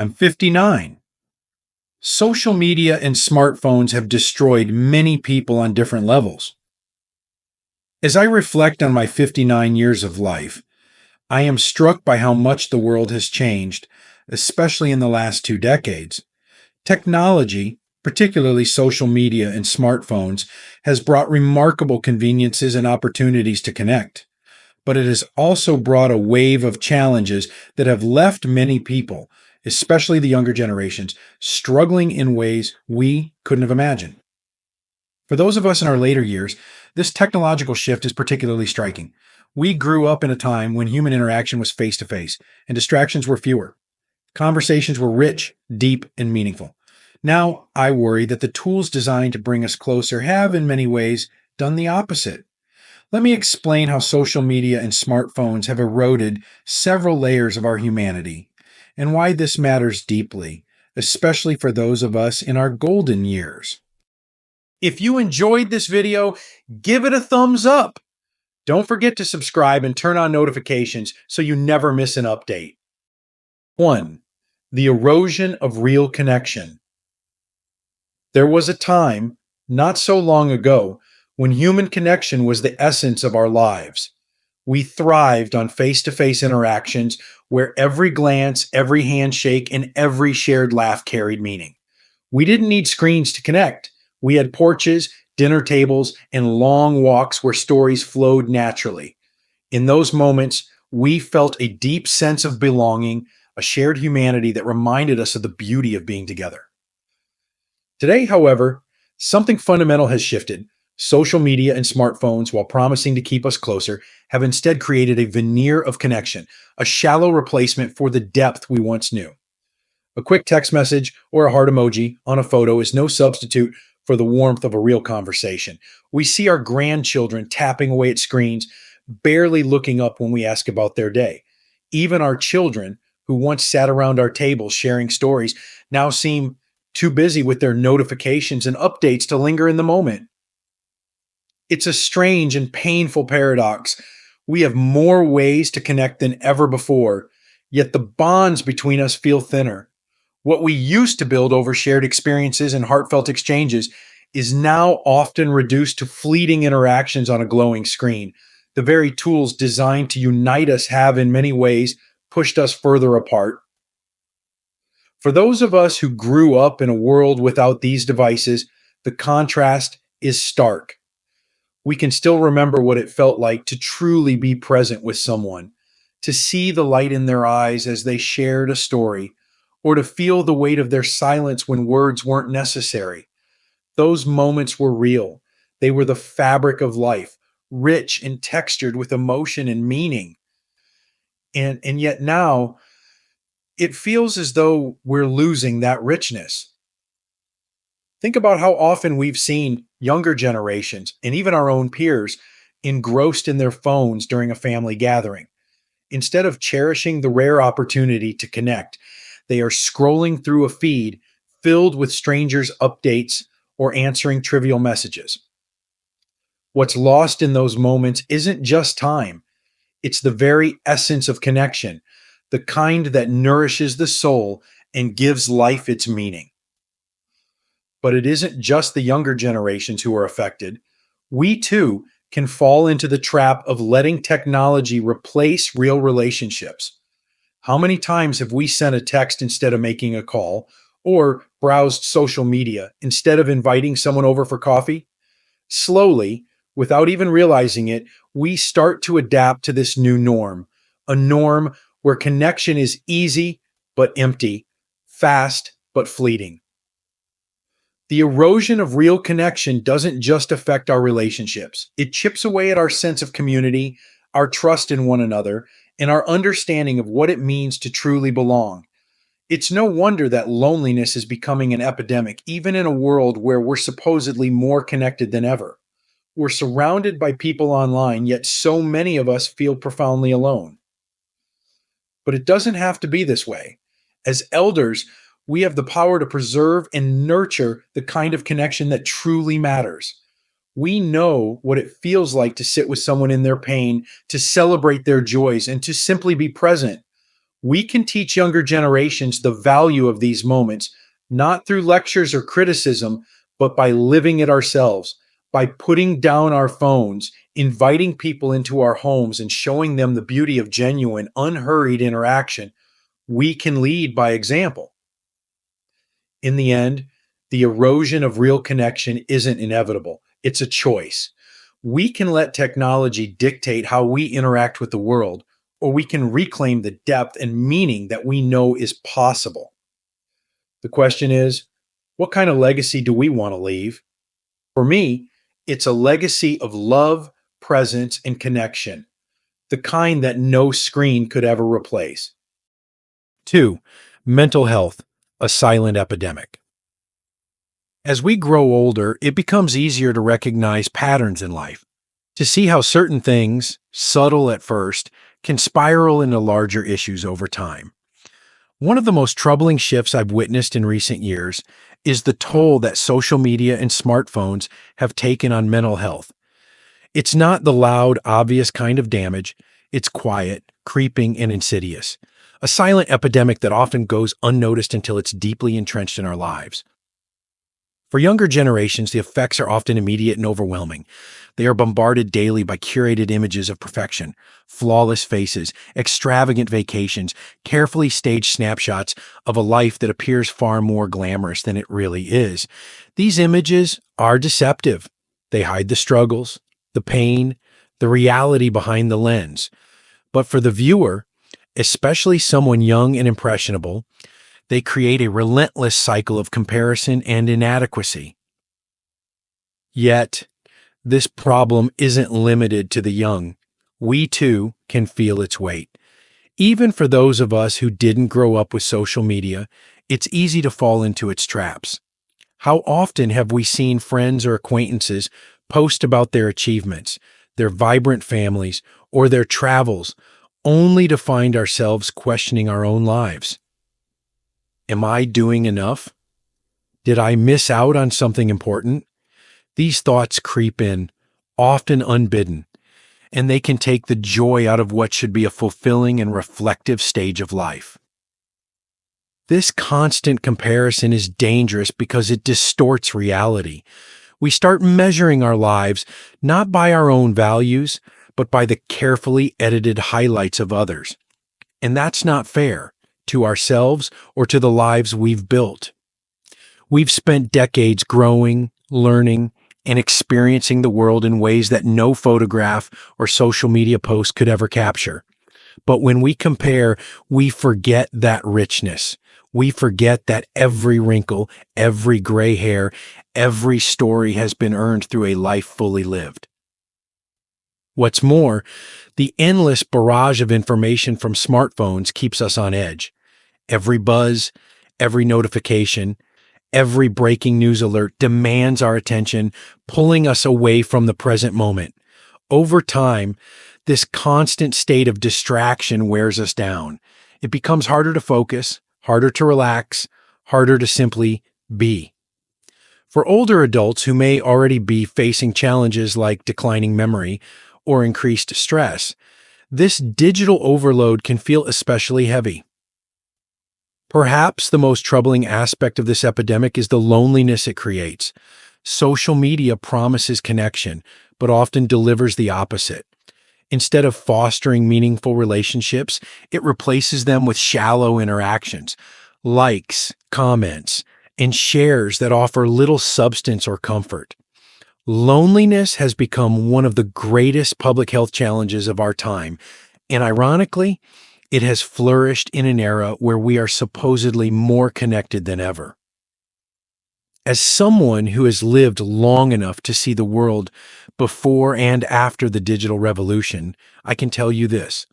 I'm 59. Social media and smartphones have destroyed many people on different levels. As I reflect on my 59 years of life, I am struck by how much the world has changed, especially in the last 2 decades. Technology, particularly social media and smartphones, has brought remarkable conveniences and opportunities to connect. But it has also brought a wave of challenges that have left many people, especially the younger generations, struggling in ways we couldn't have imagined. For those of us in our later years, this technological shift is particularly striking. We grew up in a time when human interaction was face to face and distractions were fewer. Conversations were rich, deep, and meaningful. Now, I worry that the tools designed to bring us closer have, in many ways, done the opposite. Let me explain how social media and smartphones have eroded several layers of our humanity and why this matters deeply, especially for those of us in our golden years. If you enjoyed this video, give it a thumbs up. Don't forget to subscribe and turn on notifications so you never miss an update. 1. The erosion of real connection. There was a time, not so long ago, when human connection was the essence of our lives. We thrived on face-to-face interactions where every glance, every handshake, and every shared laugh carried meaning. We didn't need screens to connect. We had porches, dinner tables, and long walks where stories flowed naturally. In those moments, we felt a deep sense of belonging, a shared humanity that reminded us of the beauty of being together. Today, however, something fundamental has shifted. Social media and smartphones, while promising to keep us closer, have instead created a veneer of connection, a shallow replacement for the depth we once knew. A quick text message or a heart emoji on a photo is no substitute for the warmth of a real conversation. We see our grandchildren tapping away at screens, barely looking up when we ask about their day. Even our children, who once sat around our tables sharing stories, now seem too busy with their notifications and updates to linger in the moment. It's a strange and painful paradox. We have more ways to connect than ever before, yet the bonds between us feel thinner. What we used to build over shared experiences and heartfelt exchanges is now often reduced to fleeting interactions on a glowing screen. The very tools designed to unite us have, in many ways, pushed us further apart. For those of us who grew up in a world without these devices, the contrast is stark. We can still remember what it felt like to truly be present with someone, to see the light in their eyes as they shared a story, or to feel the weight of their silence when words weren't necessary. Those moments were real. They were the fabric of life, rich and textured with emotion and meaning. And yet now, it feels as though we're losing that richness. Think about how often we've seen younger generations and even our own peers engrossed in their phones during a family gathering. Instead of cherishing the rare opportunity to connect, they are scrolling through a feed filled with strangers' updates or answering trivial messages. What's lost in those moments isn't just time, it's the very essence of connection, the kind that nourishes the soul and gives life its meaning. But it isn't just the younger generations who are affected. We too can fall into the trap of letting technology replace real relationships. How many times have we sent a text instead of making a call, or browsed social media instead of inviting someone over for coffee? Slowly, without even realizing it, we start to adapt to this new norm, a norm where connection is easy but empty, fast but fleeting. The erosion of real connection doesn't just affect our relationships. It chips away at our sense of community, our trust in one another, and our understanding of what it means to truly belong. It's no wonder that loneliness is becoming an epidemic, even in a world where we're supposedly more connected than ever. We're surrounded by people online, yet so many of us feel profoundly alone. But it doesn't have to be this way. As elders, we have the power to preserve and nurture the kind of connection that truly matters. We know what it feels like to sit with someone in their pain, to celebrate their joys, and to simply be present. We can teach younger generations the value of these moments, not through lectures or criticism, but by living it ourselves, by putting down our phones, inviting people into our homes, and showing them the beauty of genuine, unhurried interaction. We can lead by example. In the end, the erosion of real connection isn't inevitable, it's a choice. We can let technology dictate how we interact with the world, or we can reclaim the depth and meaning that we know is possible. The question is, what kind of legacy do we want to leave? For me, it's a legacy of love, presence, and connection, the kind that no screen could ever replace. 2. Mental health, a silent epidemic. As we grow older, it becomes easier to recognize patterns in life, to see how certain things, subtle at first, can spiral into larger issues over time. One of the most troubling shifts I've witnessed in recent years is the toll that social media and smartphones have taken on mental health. It's not the loud, obvious kind of damage, it's quiet, creeping, and insidious. A silent epidemic that often goes unnoticed until it's deeply entrenched in our lives. For younger generations, the effects are often immediate and overwhelming. They are bombarded daily by curated images of perfection, flawless faces, extravagant vacations, carefully staged snapshots of a life that appears far more glamorous than it really is. These images are deceptive. They hide the struggles, the pain, the reality behind the lens. But for the viewer, especially someone young and impressionable, they create a relentless cycle of comparison and inadequacy. Yet, this problem isn't limited to the young. We too can feel its weight. Even for those of us who didn't grow up with social media, it's easy to fall into its traps. How often have we seen friends or acquaintances post about their achievements, their vibrant families, or their travels, only to find ourselves questioning our own lives? Am I doing enough? Did I miss out on something important? These thoughts creep in, often unbidden, and they can take the joy out of what should be a fulfilling and reflective stage of life. This constant comparison is dangerous because it distorts reality. We start measuring our lives not by our own values, but by the carefully edited highlights of others. And that's not fair to ourselves or to the lives we've built. We've spent decades growing, learning, and experiencing the world in ways that no photograph or social media post could ever capture. But when we compare, we forget that richness. We forget that every wrinkle, every gray hair, every story has been earned through a life fully lived. What's more, the endless barrage of information from smartphones keeps us on edge. Every buzz, every notification, every breaking news alert demands our attention, pulling us away from the present moment. Over time, this constant state of distraction wears us down. It becomes harder to focus, harder to relax, harder to simply be. For older adults who may already be facing challenges like declining memory or increased stress, this digital overload can feel especially heavy. Perhaps the most troubling aspect of this epidemic is the loneliness it creates. Social media promises connection, but often delivers the opposite. Instead of fostering meaningful relationships, it replaces them with shallow interactions, likes, comments, and shares that offer little substance or comfort. Loneliness has become one of the greatest public health challenges of our time, and ironically, it has flourished in an era where we are supposedly more connected than ever. As someone who has lived long enough to see the world before and after the digital revolution, I can tell you this: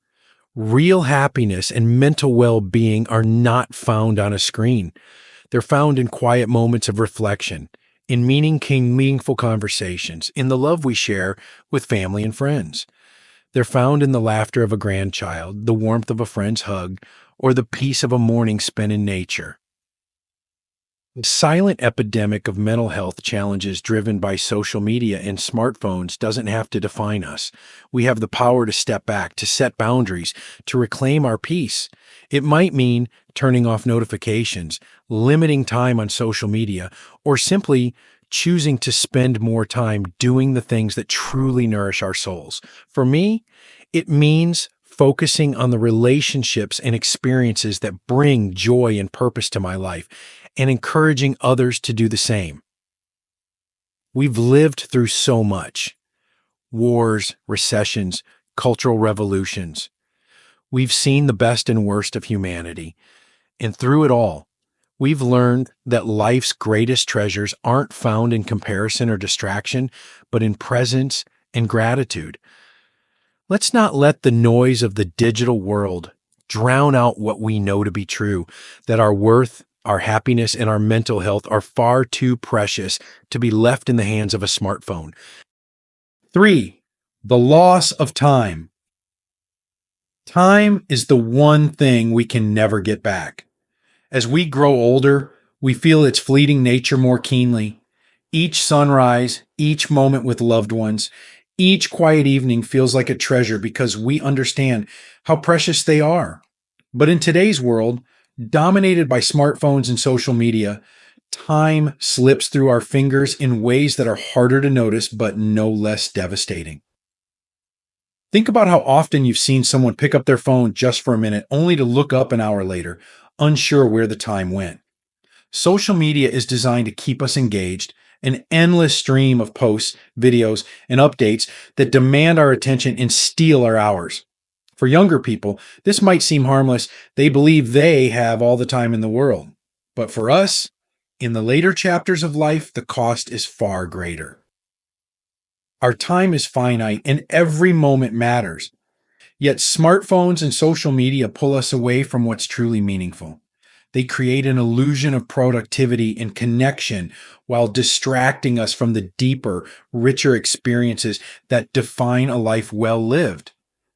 real happiness and mental well-being are not found on a screen. They're found in quiet moments of reflection, in meaningful conversations, in the love we share with family and friends. They're found in the laughter of a grandchild, the warmth of a friend's hug, or the peace of a morning spent in nature. The silent epidemic of mental health challenges driven by social media and smartphones doesn't have to define us. We have the power to step back, to set boundaries, to reclaim our peace. It might mean turning off notifications, limiting time on social media, or simply choosing to spend more time doing the things that truly nourish our souls. For me, it means focusing on the relationships and experiences that bring joy and purpose to my life and encouraging others to do the same. We've lived through so much: wars, recessions, cultural revolutions. We've seen the best and worst of humanity. And through it all, we've learned that life's greatest treasures aren't found in comparison or distraction, but in presence and gratitude. Let's not let the noise of the digital world drown out what we know to be true, that our worth, our happiness, and our mental health are far too precious to be left in the hands of a smartphone. 3. The loss of time. Time is the one thing we can never get back. As we grow older, we feel its fleeting nature more keenly. Each sunrise, each moment with loved ones, each quiet evening feels like a treasure because we understand how precious they are. But in today's world, dominated by smartphones and social media, time slips through our fingers in ways that are harder to notice but no less devastating. Think about how often you've seen someone pick up their phone just for a minute only to look up an hour later, unsure where the time went. Social media is designed to keep us engaged, an endless stream of posts, videos, and updates that demand our attention and steal our hours. For younger people, this might seem harmless. They believe they have all the time in the world. But for us, in the later chapters of life, the cost is far greater. Our time is finite and every moment matters. Yet smartphones and social media pull us away from what's truly meaningful. They create an illusion of productivity and connection while distracting us from the deeper, richer experiences that define a life well lived.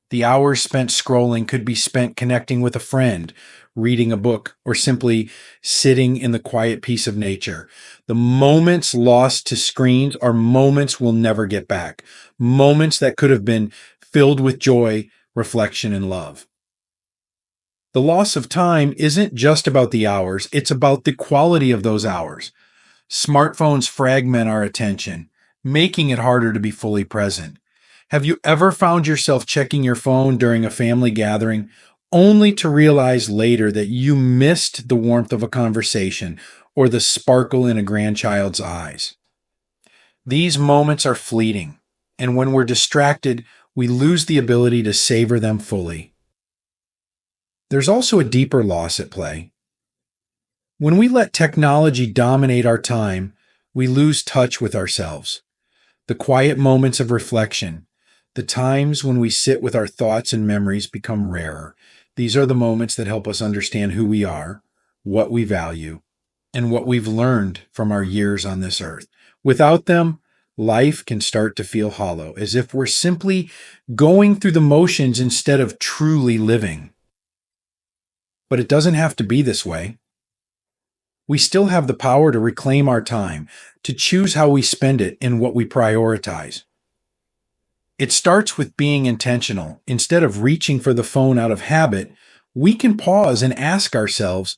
The hours spent scrolling could be spent connecting with a friend, reading a book, or simply sitting in the quiet peace of nature. The moments lost to screens are moments we'll never get back, moments that could have been filled with joy, reflection, and love. The loss of time isn't just about the hours, it's about the quality of those hours. Smartphones fragment our attention, making it harder to be fully present. Have you ever found yourself checking your phone during a family gathering, only to realize later that you missed the warmth of a conversation or the sparkle in a grandchild's eyes? These moments are fleeting, and when we're distracted, we lose the ability to savor them fully. There's also a deeper loss at play. When we let technology dominate our time, we lose touch with ourselves. The quiet moments of reflection, the times when we sit with our thoughts and memories become rarer. These are the moments that help us understand who we are, what we value, and what we've learned from our years on this earth. Without them, life can start to feel hollow, as if we're simply going through the motions instead of truly living. But it doesn't have to be this way. We still have the power to reclaim our time, to choose how we spend it and what we prioritize. It starts with being intentional. Instead of reaching for the phone out of habit, we can pause and ask ourselves,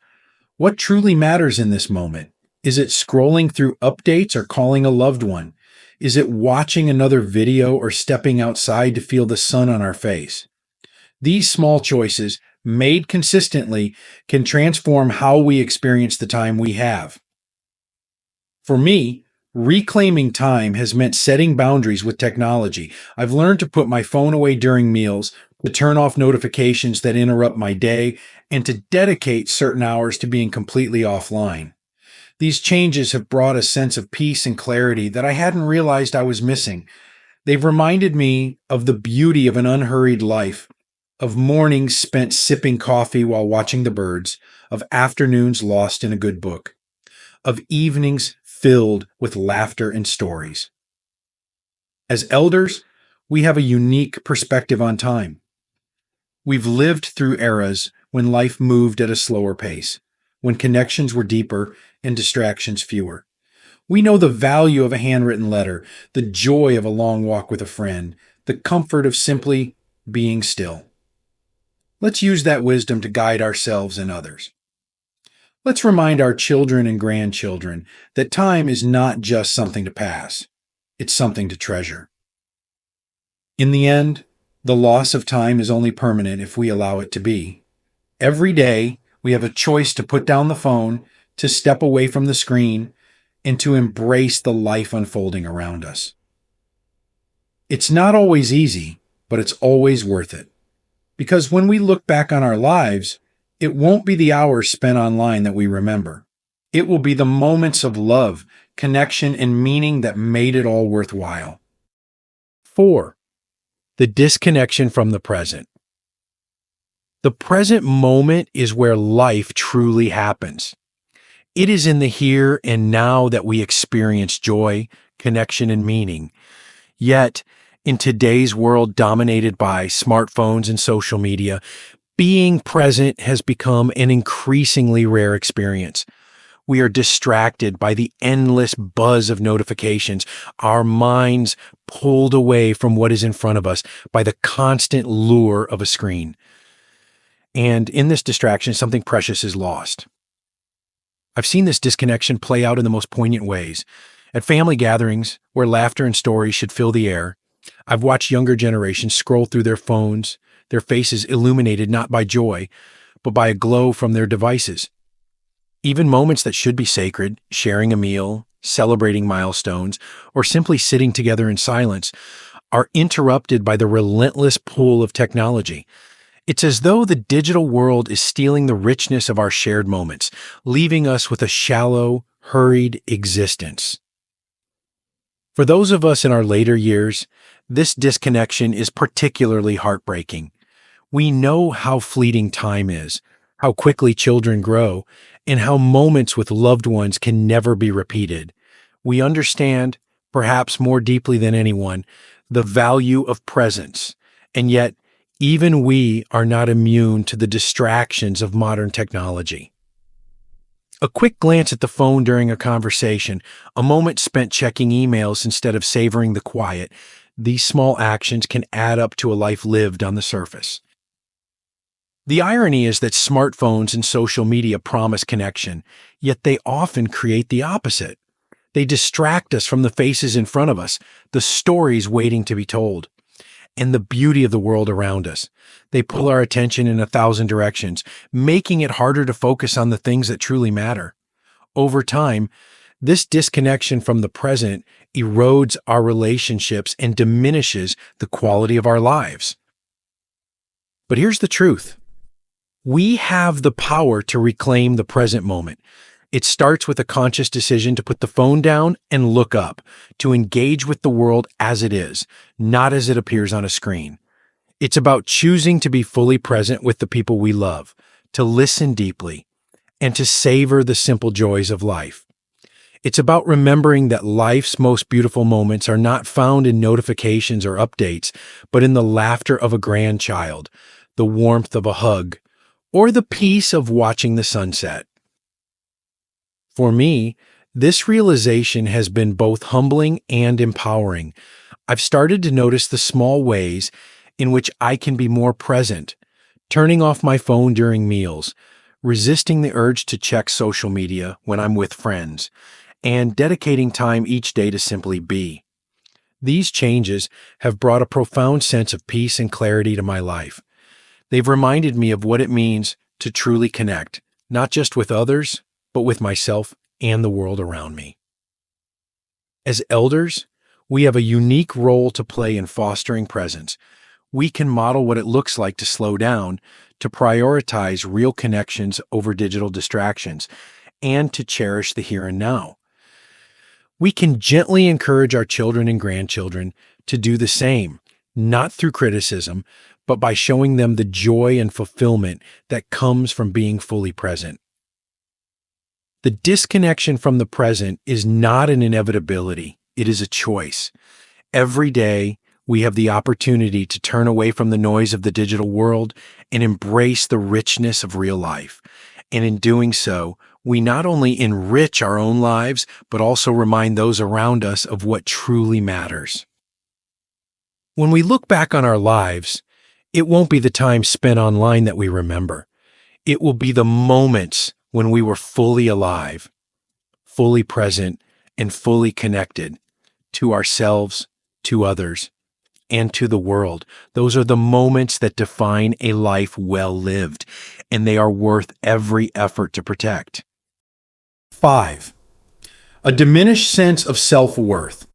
what truly matters in this moment? Is it scrolling through updates or calling a loved one? Is it watching another video or stepping outside to feel the sun on our face? These small choices, made consistently, can transform how we experience the time we have. For me, reclaiming time has meant setting boundaries with technology. I've learned to put my phone away during meals, to turn off notifications that interrupt my day, and to dedicate certain hours to being completely offline. These changes have brought a sense of peace and clarity that I hadn't realized I was missing. They've reminded me of the beauty of an unhurried life, of mornings spent sipping coffee while watching the birds, of afternoons lost in a good book, of evenings filled with laughter and stories. As elders, we have a unique perspective on time. We've lived through eras when life moved at a slower pace, when connections were deeper and distractions fewer. We know the value of a handwritten letter, the joy of a long walk with a friend, the comfort of simply being still. Let's use that wisdom to guide ourselves and others. Let's remind our children and grandchildren that time is not just something to pass, it's something to treasure. In the end, the loss of time is only permanent if we allow it to be. Every day, we have a choice to put down the phone, to step away from the screen, and to embrace the life unfolding around us. It's not always easy, but it's always worth it. Because when we look back on our lives, it won't be the hours spent online that we remember. It will be the moments of love, connection, and meaning that made it all worthwhile. 4. The disconnection from the present. The present moment is where life truly happens. It is in the here and now that we experience joy, connection, and meaning. Yet, in today's world dominated by smartphones and social media, being present has become an increasingly rare experience. We are distracted by the endless buzz of notifications, our minds pulled away from what is in front of us by the constant lure of a screen. And in this distraction, something precious is lost. I've seen this disconnection play out in the most poignant ways. At family gatherings, where laughter and stories should fill the air, I've watched younger generations scroll through their phones, their faces illuminated not by joy, but by a glow from their devices. Even moments that should be sacred, sharing a meal, celebrating milestones, or simply sitting together in silence, are interrupted by the relentless pull of technology. It's as though the digital world is stealing the richness of our shared moments, leaving us with a shallow, hurried existence. For those of us in our later years, this disconnection is particularly heartbreaking. We know how fleeting time is, how quickly children grow, and how moments with loved ones can never be repeated. We understand, perhaps more deeply than anyone, the value of presence, and yet even we are not immune to the distractions of modern technology. A quick glance at the phone during a conversation, a moment spent checking emails instead of savoring the quiet, these small actions can add up to a life lived on the surface. The irony is that smartphones and social media promise connection, yet they often create the opposite. They distract us from the faces in front of us, the stories waiting to be told, and the beauty of the world around us. They pull our attention in 1,000 directions, making it harder to focus on the things that truly matter. Over time, this disconnection from the present erodes our relationships and diminishes the quality of our lives. But here's the truth. We have the power to reclaim the present moment. It starts with a conscious decision to put the phone down and look up, to engage with the world as it is, not as it appears on a screen. It's about choosing to be fully present with the people we love, to listen deeply, and to savor the simple joys of life. It's about remembering that life's most beautiful moments are not found in notifications or updates, but in the laughter of a grandchild, the warmth of a hug, or the peace of watching the sunset. For me, this realization has been both humbling and empowering. I've started to notice the small ways in which I can be more present, turning off my phone during meals, resisting the urge to check social media when I'm with friends, and dedicating time each day to simply be. These changes have brought a profound sense of peace and clarity to my life. They've reminded me of what it means to truly connect, not just with others, but with myself and the world around me. As elders, we have a unique role to play in fostering presence. We can model what it looks like to slow down, to prioritize real connections over digital distractions, and to cherish the here and now. We can gently encourage our children and grandchildren to do the same, not through criticism, but by showing them the joy and fulfillment that comes from being fully present. The disconnection from the present is not an inevitability, it is a choice. Every day, we have the opportunity to turn away from the noise of the digital world and embrace the richness of real life. And in doing so, we not only enrich our own lives, but also remind those around us of what truly matters. When we look back on our lives, it won't be the time spent online that we remember. It will be the moments when we were fully alive, fully present, and fully connected to ourselves, to others, and to the world. Those are the moments that define a life well lived, and they are worth every effort to protect. 5. A diminished sense of self-worth.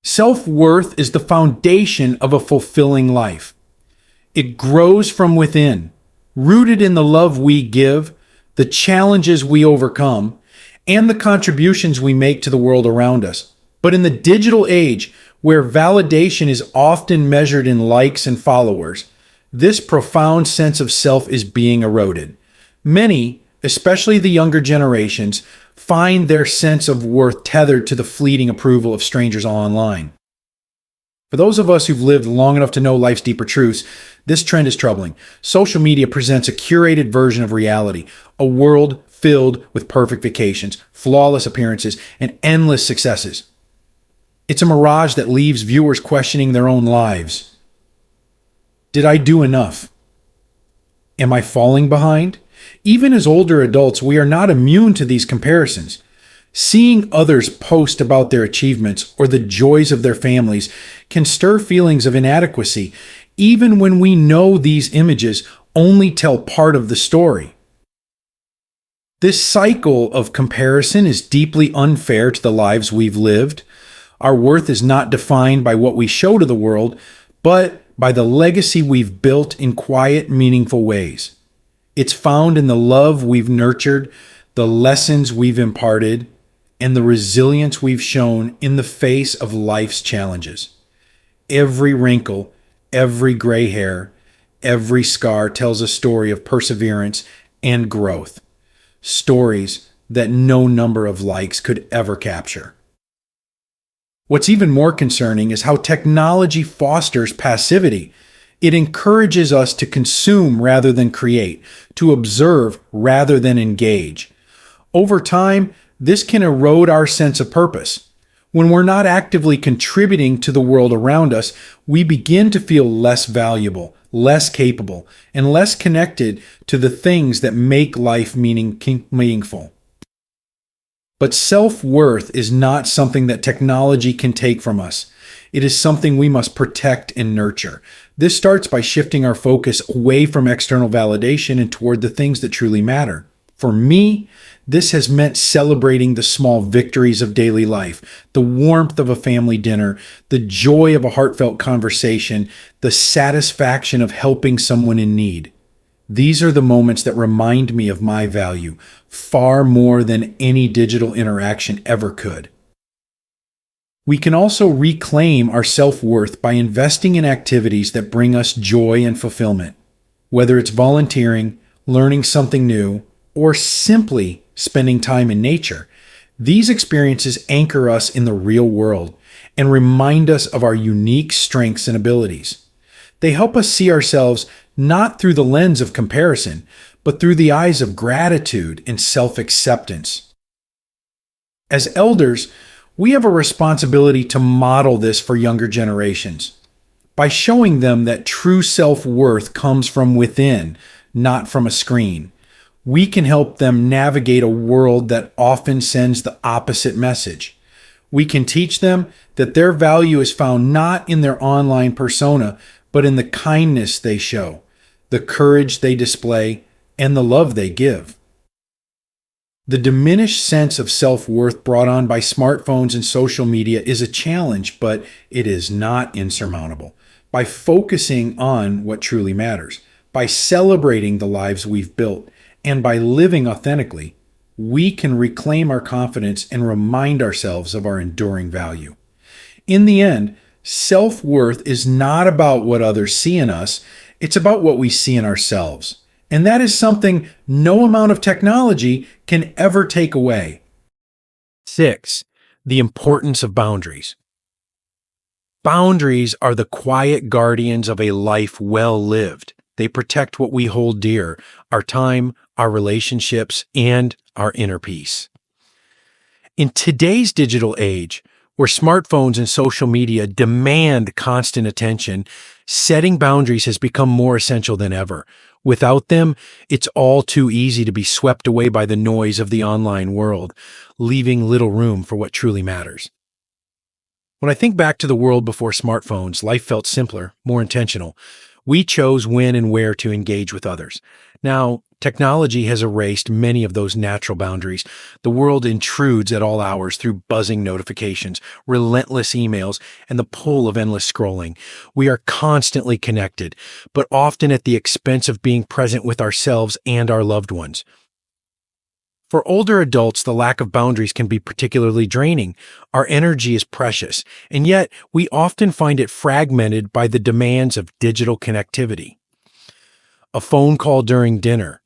Self-worth is the foundation of a fulfilling life. It grows from within, rooted in the love we give, the challenges we overcome, and the contributions we make to the world around us. But in the digital age, where validation is often measured in likes and followers, this profound sense of self is being eroded. Many, especially the younger generations, find their sense of worth tethered to the fleeting approval of strangers online. For those of us who've lived long enough to know life's deeper truths, this trend is troubling. Social media presents a curated version of reality, a world filled with perfect vacations, flawless appearances, and endless successes. It's a mirage that leaves viewers questioning their own lives. Did I do enough? Am I falling behind? Even as older adults, we are not immune to these comparisons. Seeing others post about their achievements or the joys of their families can stir feelings of inadequacy, even when we know these images only tell part of the story. This cycle of comparison is deeply unfair to the lives we've lived. Our worth is not defined by what we show to the world, but by the legacy we've built in quiet, meaningful ways. It's found in the love we've nurtured, the lessons we've imparted, and the resilience we've shown in the face of life's challenges. Every wrinkle, every gray hair, every scar tells a story of perseverance and growth. Stories that no number of likes could ever capture. What's even more concerning is how technology fosters passivity. It encourages us to consume rather than create, to observe rather than engage. Over time, this can erode our sense of purpose. When we're not actively contributing to the world around us, we begin to feel less valuable, less capable, and less connected to the things that make life meaningful. But self-worth is not something that technology can take from us. It is something we must protect and nurture. This starts by shifting our focus away from external validation and toward the things that truly matter. For me, this has meant celebrating the small victories of daily life, the warmth of a family dinner, the joy of a heartfelt conversation, the satisfaction of helping someone in need. These are the moments that remind me of my value, far more than any digital interaction ever could. We can also reclaim our self-worth by investing in activities that bring us joy and fulfillment. Whether it's volunteering, learning something new, or simply spending time in nature, these experiences anchor us in the real world and remind us of our unique strengths and abilities. They help us see ourselves not through the lens of comparison, but through the eyes of gratitude and self-acceptance. As elders, we have a responsibility to model this for younger generations. By showing them that true self-worth comes from within, not from a screen, we can help them navigate a world that often sends the opposite message. We can teach them that their value is found not in their online persona, but in the kindness they show, the courage they display, and the love they give. The diminished sense of self-worth brought on by smartphones and social media is a challenge, but it is not insurmountable. By focusing on what truly matters, by celebrating the lives we've built, and by living authentically, we can reclaim our confidence and remind ourselves of our enduring value. In the end, self-worth is not about what others see in us, it's about what we see in ourselves. And that is something no amount of technology can ever take away. 6. The importance of boundaries. Boundaries are the quiet guardians of a life well lived. They protect what we hold dear: our time, our relationships, and our inner peace. In today's digital age, where smartphones and social media demand constant attention, setting boundaries has become more essential than ever. Without them, it's all too easy to be swept away by the noise of the online world, leaving little room for what truly matters. When I think back to the world before smartphones, life felt simpler, more intentional. We chose when and where to engage with others. Now, technology has erased many of those natural boundaries. The world intrudes at all hours through buzzing notifications, relentless emails, and the pull of endless scrolling. We are constantly connected, but often at the expense of being present with ourselves and our loved ones. For older adults, the lack of boundaries can be particularly draining. Our energy is precious, and yet we often find it fragmented by the demands of digital connectivity. A phone call during dinner,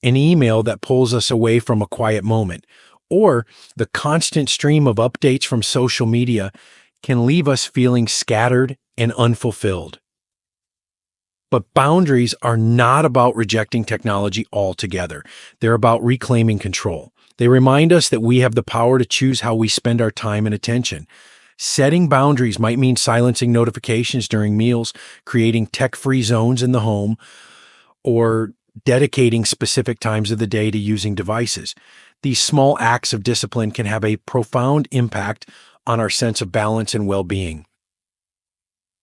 an email that pulls us away from a quiet moment, or the constant stream of updates from social media can leave us feeling scattered and unfulfilled. But boundaries are not about rejecting technology altogether. They're about reclaiming control. They remind us that we have the power to choose how we spend our time and attention. Setting boundaries might mean silencing notifications during meals, creating tech-free zones in the home, or dedicating specific times of the day to using devices. These small acts of discipline can have a profound impact on our sense of balance and well-being.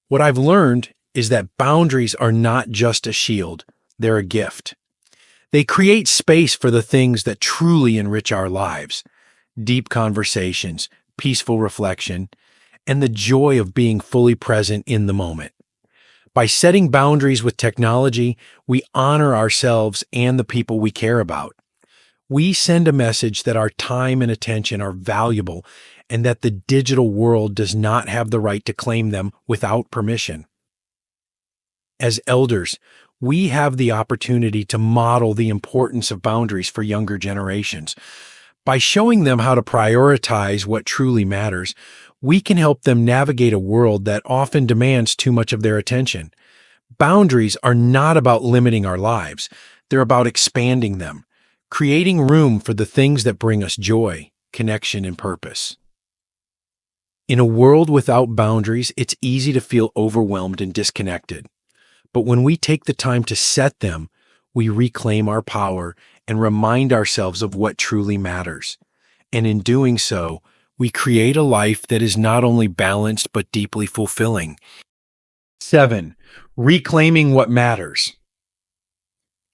What I've learned is that boundaries are not just a shield, they're a gift. They create space for the things that truly enrich our lives: deep conversations, peaceful reflection, and the joy of being fully present in the moment. By setting boundaries with technology, we honor ourselves and the people we care about. We send a message that our time and attention are valuable and that the digital world does not have the right to claim them without permission. As elders, we have the opportunity to model the importance of boundaries for younger generations. By showing them how to prioritize what truly matters, we can help them navigate a world that often demands too much of their attention. Boundaries are not about limiting our lives. They're about expanding them, creating room for the things that bring us joy, connection, and purpose. In a world without boundaries, it's easy to feel overwhelmed and disconnected. But when we take the time to set them, we reclaim our power and remind ourselves of what truly matters. And in doing so, we create a life that is not only balanced but deeply fulfilling. 7. Reclaiming what matters.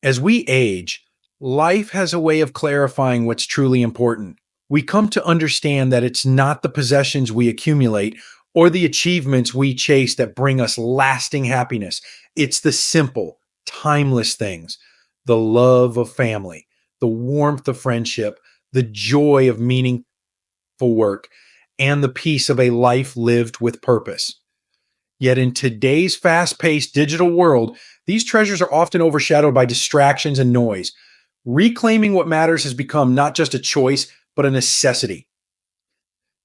As we age, life has a way of clarifying what's truly important. We come to understand that it's not the possessions we accumulate or the achievements we chase that bring us lasting happiness. It's the simple, timeless things: the love of family, the warmth of friendship, the joy of meaningful work, and the peace of a life lived with purpose. Yet in today's fast-paced digital world, these treasures are often overshadowed by distractions and noise. Reclaiming what matters has become not just a choice, but a necessity.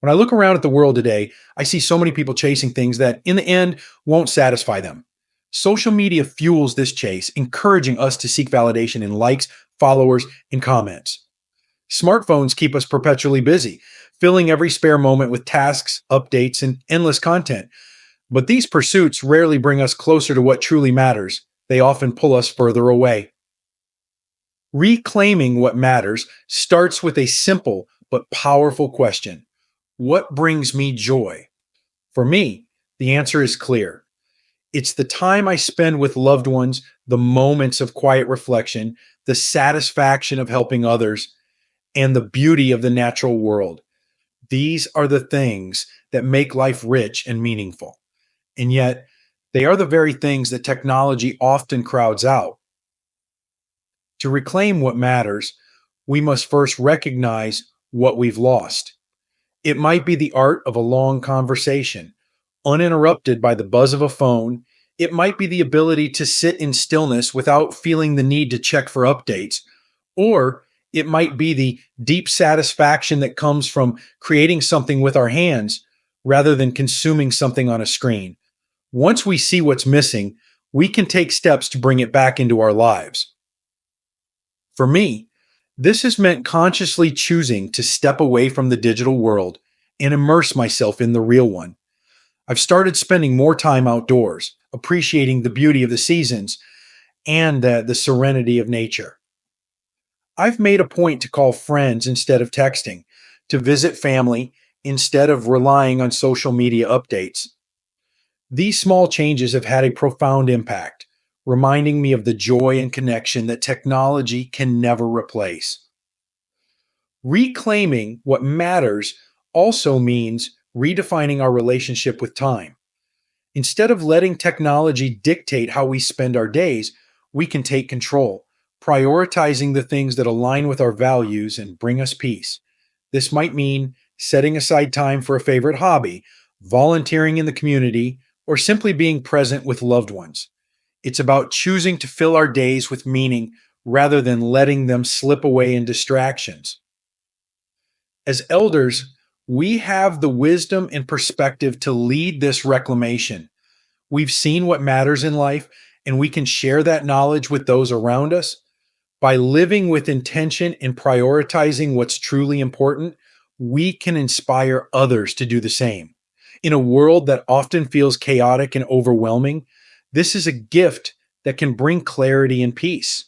When I look around at the world today, I see so many people chasing things that, in the end, won't satisfy them. Social media fuels this chase, encouraging us to seek validation in likes, followers, and comments. Smartphones keep us perpetually busy, filling every spare moment with tasks, updates, and endless content. But these pursuits rarely bring us closer to what truly matters. They often pull us further away. Reclaiming what matters starts with a simple but powerful question: what brings me joy? For me, the answer is clear. It's the time I spend with loved ones, the moments of quiet reflection, the satisfaction of helping others, and the beauty of the natural world. These are the things that make life rich and meaningful. And yet, they are the very things that technology often crowds out. To reclaim what matters, we must first recognize what we've lost. It might be the art of a long conversation, uninterrupted by the buzz of a phone. It might be the ability to sit in stillness without feeling the need to check for updates. Or it might be the deep satisfaction that comes from creating something with our hands rather than consuming something on a screen. Once we see what's missing, we can take steps to bring it back into our lives. For me, this has meant consciously choosing to step away from the digital world and immerse myself in the real one. I've started spending more time outdoors, appreciating the beauty of the seasons and the serenity of nature. I've made a point to call friends instead of texting, to visit family instead of relying on social media updates. These small changes have had a profound impact, reminding me of the joy and connection that technology can never replace. Reclaiming what matters also means redefining our relationship with time. Instead of letting technology dictate how we spend our days, we can take control, prioritizing the things that align with our values and bring us peace. This might mean setting aside time for a favorite hobby, volunteering in the community, or simply being present with loved ones. It's about choosing to fill our days with meaning rather than letting them slip away in distractions. As elders, we have the wisdom and perspective to lead this reclamation. We've seen what matters in life, and we can share that knowledge with those around us. By living with intention and prioritizing what's truly important, we can inspire others to do the same. In a world that often feels chaotic and overwhelming, this is a gift that can bring clarity and peace.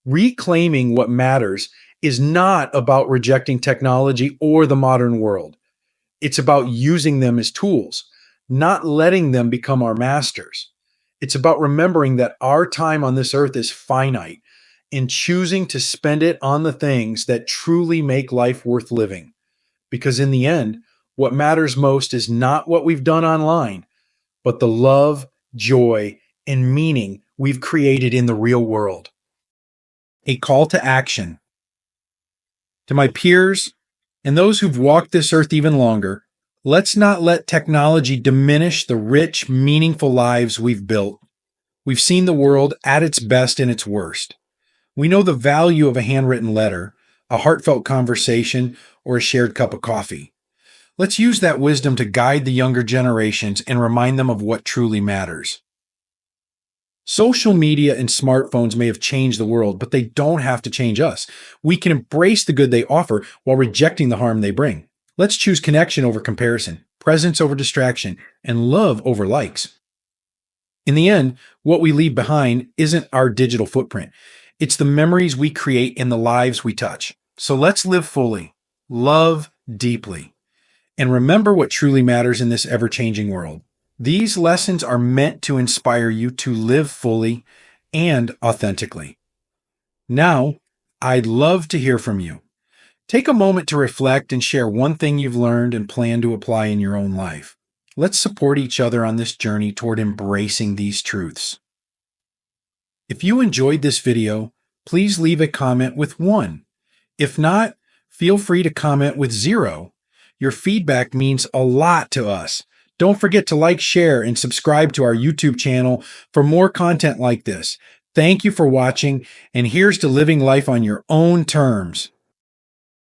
Reclaiming what matters is not about rejecting technology or the modern world. It's about using them as tools, not letting them become our masters. It's about remembering that our time on this earth is finite and choosing to spend it on the things that truly make life worth living. Because in the end, what matters most is not what we've done online, but the love, joy, and meaning we've created in the real world. A call to action. To my peers and those who've walked this earth even longer, let's not let technology diminish the rich, meaningful lives we've built. We've seen the world at its best and its worst. We know the value of a handwritten letter, a heartfelt conversation, or a shared cup of coffee. Let's use that wisdom to guide the younger generations and remind them of what truly matters. Social media and smartphones may have changed the world, but they don't have to change us. We can embrace the good they offer while rejecting the harm they bring. Let's choose connection over comparison, presence over distraction, and love over likes. In the end, what we leave behind isn't our digital footprint. It's the memories we create and the lives we touch. So let's live fully, love deeply, and remember what truly matters in this ever-changing world. These lessons are meant to inspire you to live fully and authentically. Now, I'd love to hear from you. Take a moment to reflect and share one thing you've learned and plan to apply in your own life. Let's support each other on this journey toward embracing these truths. If you enjoyed this video, please leave a comment with 1. If not, feel free to comment with 0. Your feedback means a lot to us. Don't forget to like, share, and subscribe to our YouTube channel for more content like this. Thank you for watching, and here's to living life on your own terms.